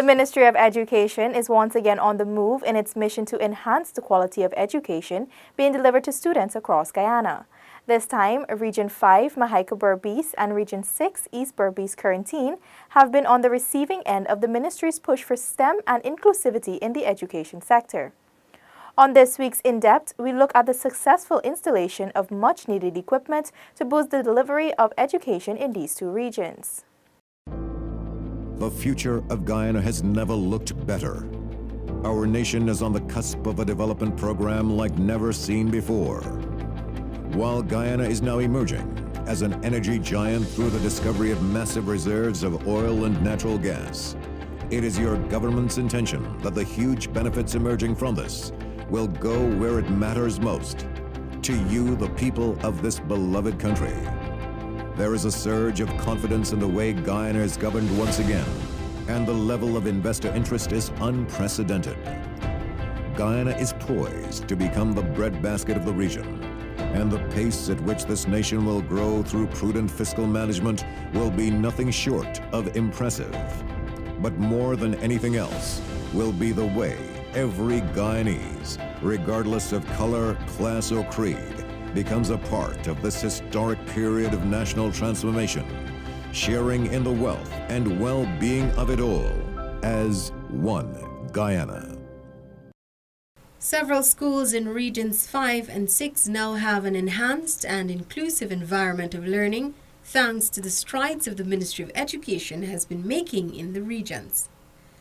Ministry of Education is once again on the move in its mission to enhance the quality of education being delivered to students across Guyana. This time, Region 5 Mahaica Berbice and Region 6 East Berbice Currentine have been on the receiving end of the ministry's push for STEM and inclusivity in the education sector. On this week's In Depth, we look at the successful installation of much-needed equipment to boost the delivery of education in these two regions. The future of Guyana has never looked better. Our nation is on the cusp of a development program like never seen before. While Guyana is now emerging as an energy giant through the discovery of massive reserves of oil and natural gas, it is your government's intention that the huge benefits emerging from this will go where it matters most, to you, the people of this beloved country. There is a surge of confidence in the way Guyana is governed once again, and the level of investor interest is unprecedented. Guyana is poised to become the breadbasket of the region, and the pace at which this nation will grow through prudent fiscal management will be nothing short of impressive. But more than anything else will be the way every Guyanese, regardless of color, class, or creed, becomes a part of this historic period of national transformation, sharing in the wealth and well-being of it all as one Guyana. Several schools in Regions 5 and 6 now have an enhanced and inclusive environment of learning thanks to the strides of the Ministry of Education has been making in the regions.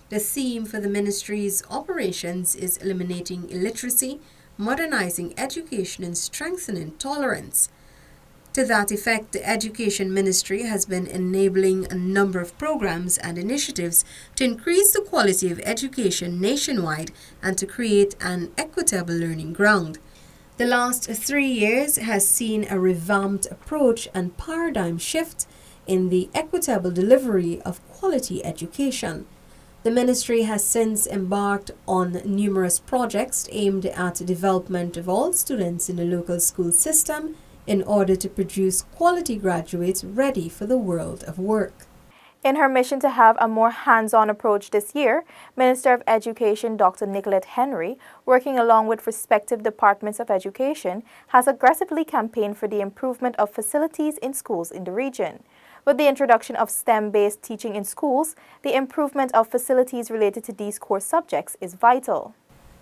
The theme for the ministry's operations is eliminating illiteracy, modernizing education, and strengthening tolerance. To that effect, the Education Ministry has been enabling a number of programs and initiatives to increase the quality of education nationwide and to create an equitable learning ground. The last 3 years has seen a revamped approach and paradigm shift in the equitable delivery of quality education. The ministry has since embarked on numerous projects aimed at the development of all students in the local school system in order to produce quality graduates ready for the world of work. In her mission to have a more hands-on approach this year, Minister of Education Dr. Nicolette Henry, working along with respective departments of education, has aggressively campaigned for the improvement of facilities in schools in the region. With the introduction of STEM-based teaching in schools, the improvement of facilities related to these core subjects is vital.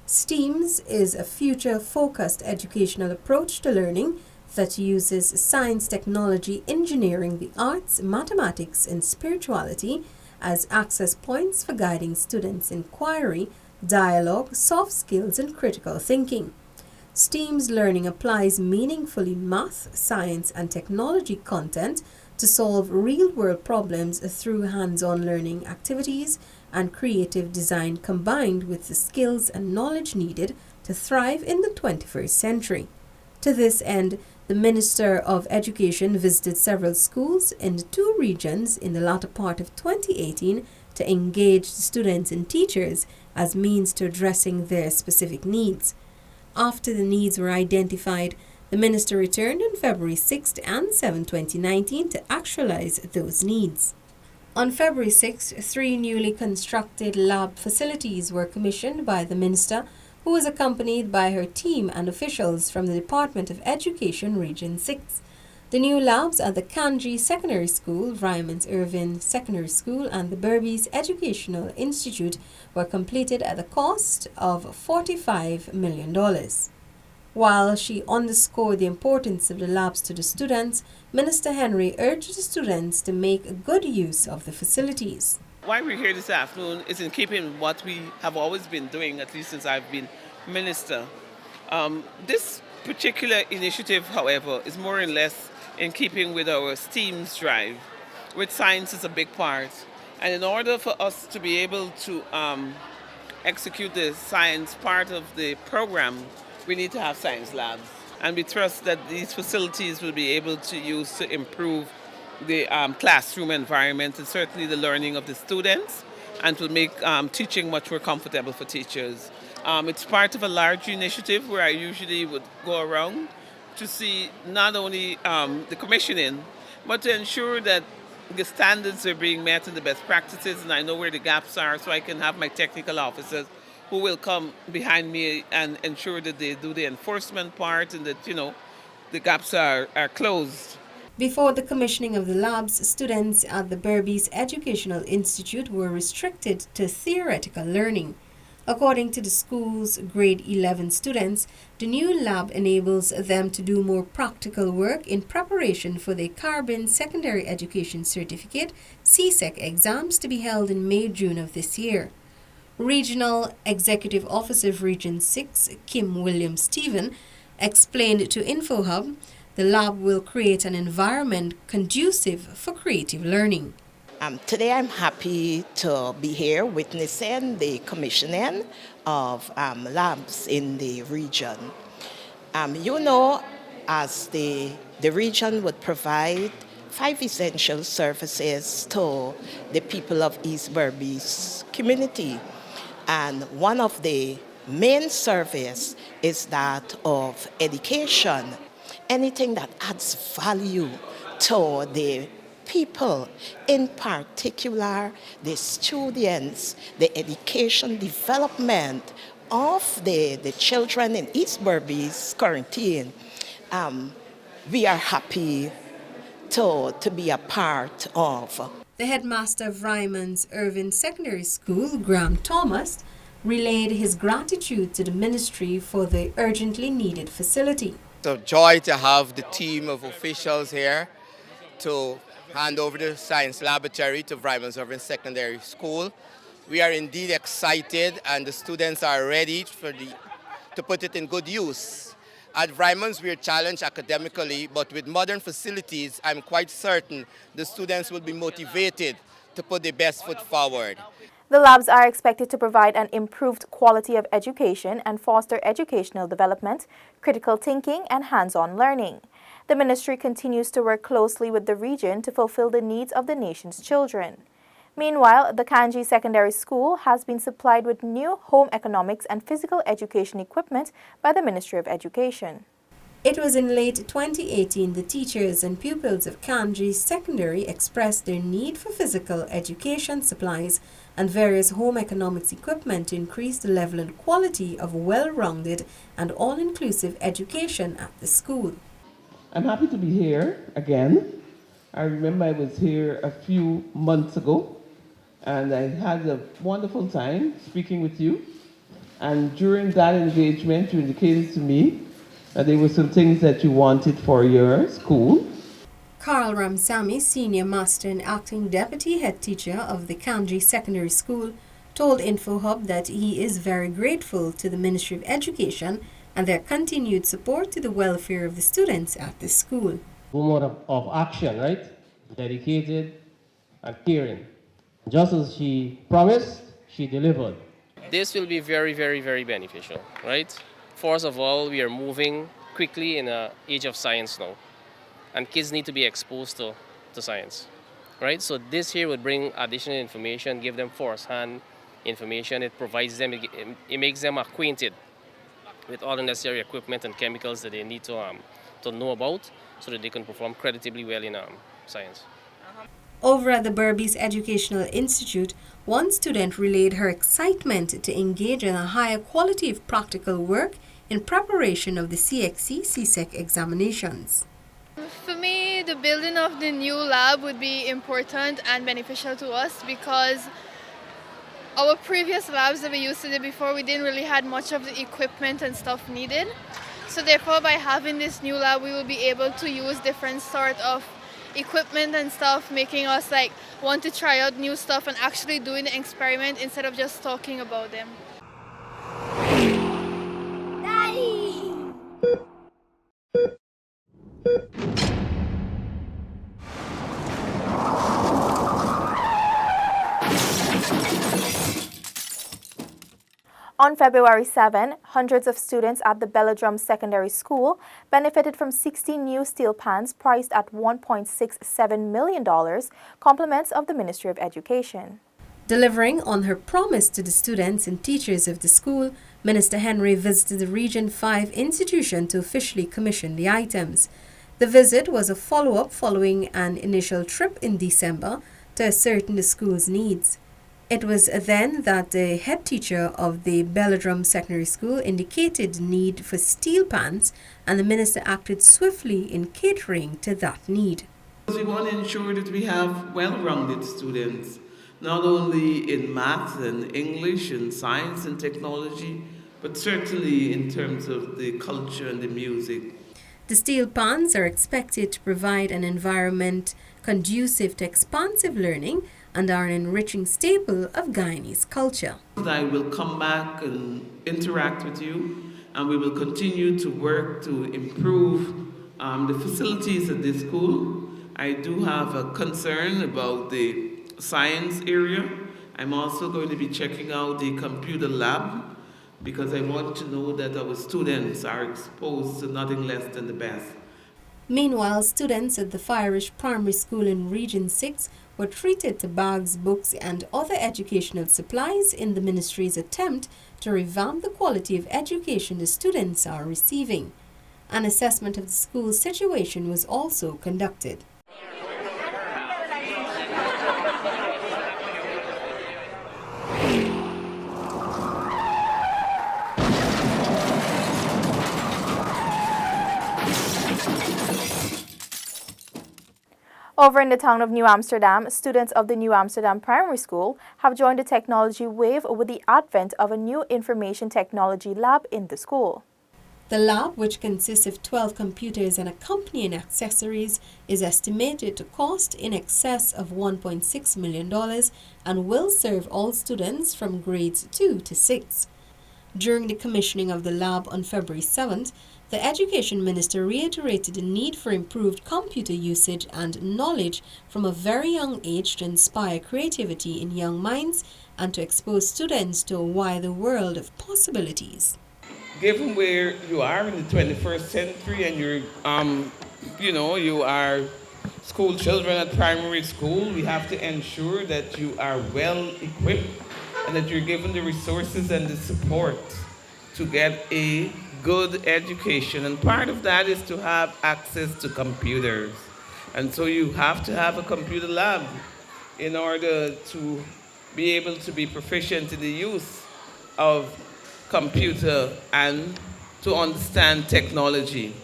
STEAMS is a future-focused educational approach to learning that uses science, technology, engineering, the arts, mathematics, and spirituality as access points for guiding students' inquiry, dialogue, soft skills, and critical thinking. STEAMS learning applies meaningfully math, science, and technology content to solve real-world problems through hands-on learning activities and creative design combined with the skills and knowledge needed to thrive in the 21st century. To this end, the Minister of Education visited several schools in the two regions in the latter part of 2018 to engage the students and teachers as means to addressing their specific needs. After the needs were identified, the Minister returned on February 6 and 7, 2019 to actualize those needs. On February 6, 3 newly constructed lab facilities were commissioned by the Minister, who was accompanied by her team and officials from the Department of Education Region 6. The new labs at the Kanji Secondary School, Ryman's Irvin Secondary School, and the Berbice Educational Institute were completed at the cost of $45 million. While she underscored the importance of the labs to the students, Minister Henry urged the students to make good use of the facilities. Why we're here this afternoon is in keeping with what we have always been doing, at least since I've been minister. This particular initiative, however, is more or less in keeping with our STEAMS drive, which science is a big part. And in order for us to be able to execute the science part of the program, we need to have science labs. And we trust that these facilities will be able to use to improve the classroom environment and certainly the learning of the students, and to make teaching much more comfortable for teachers. It's part of a large initiative where I usually would go around to see not only the commissioning, but to ensure that the standards are being met and the best practices, and I know where the gaps are, so I can have my technical officers who will come behind me and ensure that they do the enforcement part and that, the gaps are closed. Before the commissioning of the labs, students at the Berbice Educational Institute were restricted to theoretical learning. According to the school's grade 11 students, the new lab enables them to do more practical work in preparation for the Carbon Secondary Education Certificate (CSEC) exams to be held in May-June of this year. Regional Executive Officer of Region 6, Kim Williams-Stephen, explained to InfoHub the lab will create an environment conducive for creative learning. Today I'm happy to be here witnessing the commissioning of labs in the region. As the region would provide 5 essential services to the people of East Berbice community. And one of the main service is that of education. Anything that adds value to the people, in particular the students, the education development of the children in East Berbice quarantine. We are happy to be a part of. The headmaster of Ryman's Irving Secondary School, Graham Thomas, relayed his gratitude to the ministry for the urgently needed facility. It's a joy to have the team of officials here to hand over the science laboratory to Ryman's Irving Secondary School. We are indeed excited, and the students are ready to put it in good use. At Ryman's, we are challenged academically, but with modern facilities, I'm quite certain the students will be motivated to put their best foot forward. The labs are expected to provide an improved quality of education and foster educational development, critical thinking, and hands-on learning. The ministry continues to work closely with the region to fulfill the needs of the nation's children. Meanwhile, the Kanji Secondary School has been supplied with new home economics and physical education equipment by the Ministry of Education. It was in late 2018 the teachers and pupils of Kanji Secondary expressed their need for physical education supplies and various home economics equipment to increase the level and quality of well-rounded and all-inclusive education at the school. I'm happy to be here again. I remember I was here a few months ago, and I had a wonderful time speaking with you. And during that engagement, you indicated to me that there were some things that you wanted for your school. Carl Ramsamy, Senior Master and Acting Deputy Head Teacher of the Kanji Secondary School, told InfoHub that he is very grateful to the Ministry of Education and their continued support to the welfare of the students at the school. Woman of action, right? Dedicated and caring. Just as she promised, she delivered. This will be very, very, very beneficial, right? First of all, we are moving quickly in an age of science now. And kids need to be exposed to science, right? So this here would bring additional information, give them first-hand information. It provides them, it makes them acquainted with all the necessary equipment and chemicals that they need to know about so that they can perform creditably well in science. Over at the Berbice Educational Institute, one student relayed her excitement to engage in a higher quality of practical work in preparation of the CXC-CSEC examinations. For me, the building of the new lab would be important and beneficial to us because our previous labs that we used to do before, we didn't really have much of the equipment and stuff needed. So therefore, by having this new lab, we will be able to use different sort of equipment and stuff, making us want to try out new stuff and actually doing the experiment instead of just talking about them. On February 7, hundreds of students at the Belladrum Secondary School benefited from 60 new steel pans priced at $1.67 million, compliments of the Ministry of Education. Delivering on her promise to the students and teachers of the school, Minister Henry visited the Region 5 institution to officially commission the items. The visit was a follow-up following an initial trip in December to ascertain the school's needs. It was then that the head teacher of the Belladrum Secondary School indicated the need for steel pans, and the minister acted swiftly in catering to that need. We want to ensure that we have well-rounded students, not only in math and English and science and technology, but certainly in terms of the culture and the music. The steel pans are expected to provide an environment conducive to expansive learning and are an enriching staple of Guyanese culture. I will come back and interact with you, and we will continue to work to improve the facilities at this school. I do have a concern about the science area. I'm also going to be checking out the computer lab because I want to know that our students are exposed to nothing less than the best. Meanwhile, students at the Firish Primary School in Region 6 were treated to bags, books and other educational supplies in the ministry's attempt to revamp the quality of education the students are receiving. An assessment of the school's situation was also conducted. Over in the town of New Amsterdam, students of the New Amsterdam Primary School have joined the technology wave with the advent of a new information technology lab in the school. The lab, which consists of 12 computers and accompanying accessories, is estimated to cost in excess of $1.6 million and will serve all students from grades 2 to 6. During the commissioning of the lab on February 7th, the Education Minister reiterated the need for improved computer usage and knowledge from a very young age to inspire creativity in young minds and to expose students to a wider world of possibilities. Given where you are in the 21st century and you are school children at primary school, we have to ensure that you are well equipped and that you're given the resources and the support to get a good education. And part of that is to have access to computers. And so you have to have a computer lab in order to be able to be proficient in the use of computer and to understand technology.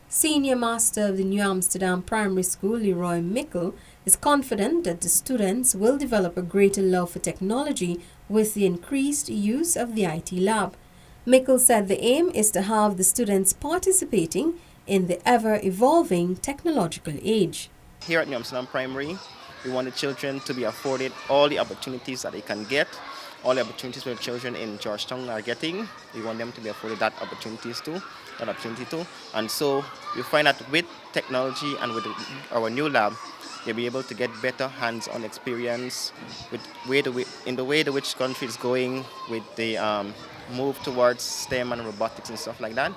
Senior Master of the New Amsterdam Primary School, Leroy Mikkel, is confident that the students will develop a greater love for technology with the increased use of the IT lab. Mikkel said the aim is to have the students participating in the ever-evolving technological age. Here at New Amsterdam Primary, we want the children to be afforded all the opportunities that they can get, all the opportunities that children in Georgetown are getting. We want them to be afforded that opportunity too. And so we find that with technology and with our new lab, they'll be able to get better hands-on experience in the way the which country is going with the move towards STEM and robotics and stuff like that.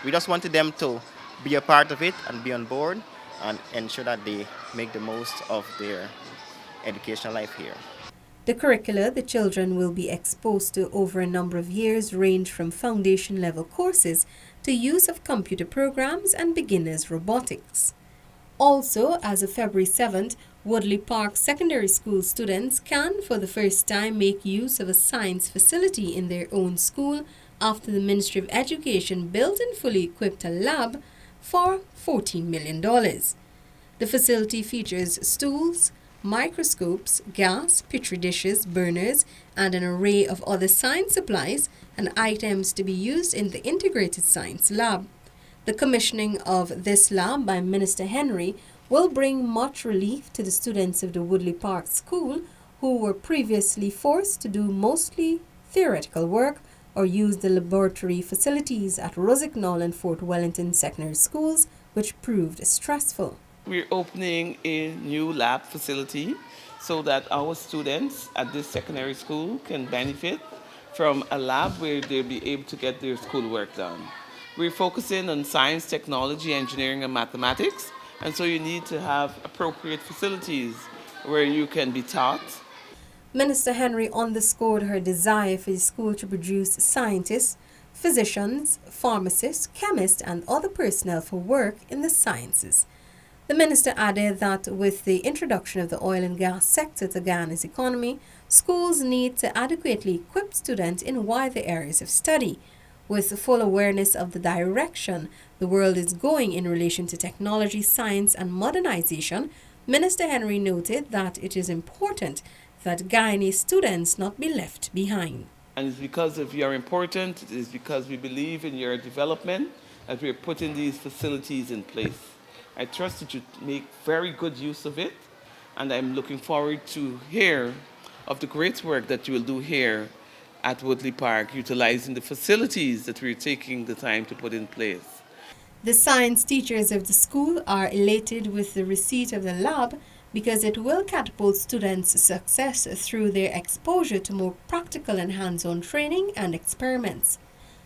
We just wanted them to be a part of it and be on board and ensure that they make the most of their educational life here. The curricula the children will be exposed to over a number of years range from foundation level courses to use of computer programs and beginners robotics. Also, as of February 7th, Woodley Park Secondary School students can for the first time make use of a science facility in their own school after the Ministry of Education built and fully equipped a lab for $14 million. The facility features stools, microscopes, gas, petri dishes, burners, and an array of other science supplies and items to be used in the integrated science lab. The commissioning of this lab by Minister Henry will bring much relief to the students of the Woodley Park School who were previously forced to do mostly theoretical work or use the laboratory facilities at Rosignol and Fort Wellington secondary schools, which proved stressful. We're opening a new lab facility so that our students at this secondary school can benefit from a lab where they'll be able to get their schoolwork done. We're focusing on science, technology, engineering, and mathematics, and so you need to have appropriate facilities where you can be taught. Minister Henry underscored her desire for the school to produce scientists, physicians, pharmacists, chemists, and other personnel for work in the sciences. The minister added that with the introduction of the oil and gas sector to Ghana's economy, schools need to adequately equip students in wider areas of study. With full awareness of the direction the world is going in relation to technology, science, and modernization, Minister Henry noted that it is important that Guyanese students not be left behind. And it's because of your importance, it is because we believe in your development that we are putting these facilities in place. I trust that you make very good use of it, and I'm looking forward to hear of the great work that you will do here at Woodley Park, utilizing the facilities that we're taking the time to put in place. The science teachers of the school are elated with the receipt of the lab because it will catapult students' success through their exposure to more practical and hands-on training and experiments.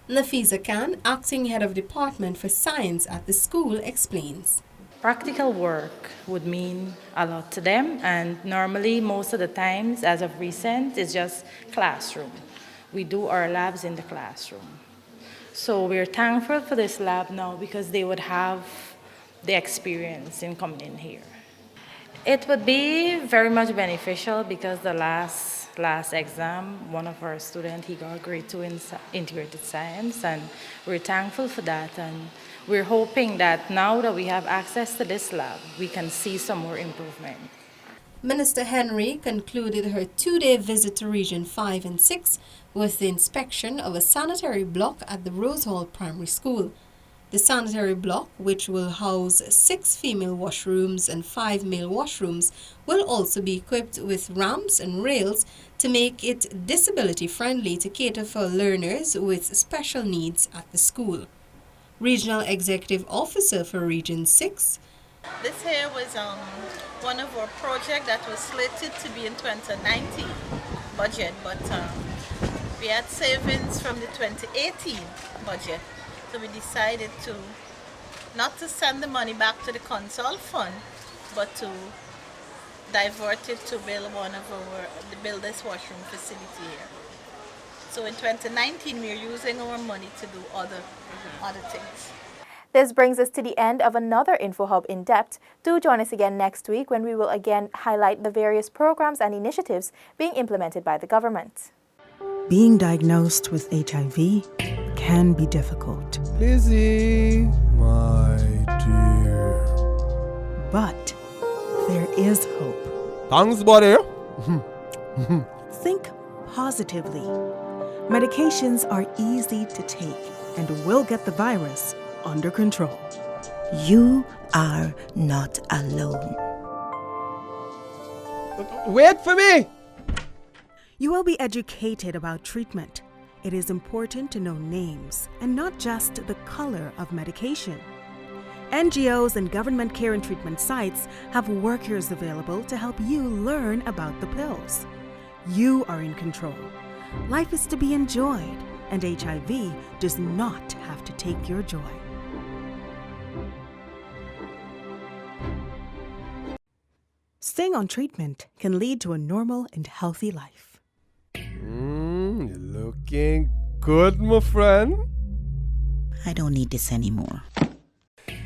Nafisa Khan, acting head of department for science at the school, explains. Practical work would mean a lot to them, and normally most of the times, as of recent, it's just classroom. We do our labs in the classroom. So we're thankful for this lab now because they would have the experience in coming in here. It would be very much beneficial because the last exam, one of our students, he got grade 2 in integrated science, and we're thankful for that. And we're hoping that now that we have access to this lab, we can see some more improvement. Minister Henry concluded her 2-day visit to Region 5 and 6 with the inspection of a sanitary block at the Rose Hall Primary School. The sanitary block, which will house 6 female washrooms and 5 male washrooms, will also be equipped with ramps and rails to make it disability-friendly to cater for learners with special needs at the school. Regional Executive Officer for Region 6. This here was one of our projects that was slated to be in 2019 budget, but we had savings from the 2018 budget. So we decided not to send the money back to the console fund, but to divert it to build this washroom facility here. So in 2019, we're using our money to do other things. This brings us to the end of another InfoHub In Depth. Do join us again next week when we will again highlight the various programs and initiatives being implemented by the government. Being diagnosed with HIV can be difficult. Lizzie, my dear. But there is hope. Thanks, buddy. Think positively. Medications are easy to take and will get the virus under control. You are not alone. Wait for me! You will be educated about treatment. It is important to know names and not just the color of medication. NGOs and government care and treatment sites have workers available to help you learn about the pills. You are in control. Life is to be enjoyed, and HIV does not have to take your joy. Staying on treatment can lead to a normal and healthy life. You're looking good, my friend. I don't need this anymore.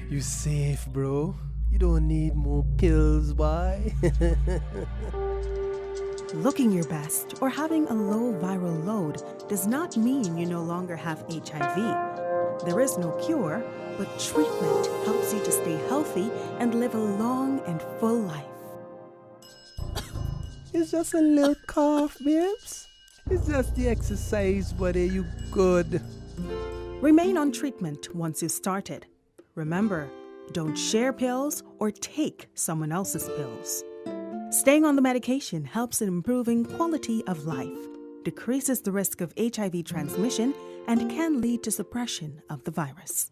You safe, bro. You don't need more pills, boy. Looking your best or having a low viral load does not mean you no longer have HIV. There is no cure, but treatment helps you to stay healthy and live a long and full life. It's just a little cough, babes. It's just the exercise, buddy. You good. Remain on treatment once you started. Remember, don't share pills or take someone else's pills. Staying on the medication helps in improving quality of life, decreases the risk of HIV transmission, and can lead to suppression of the virus.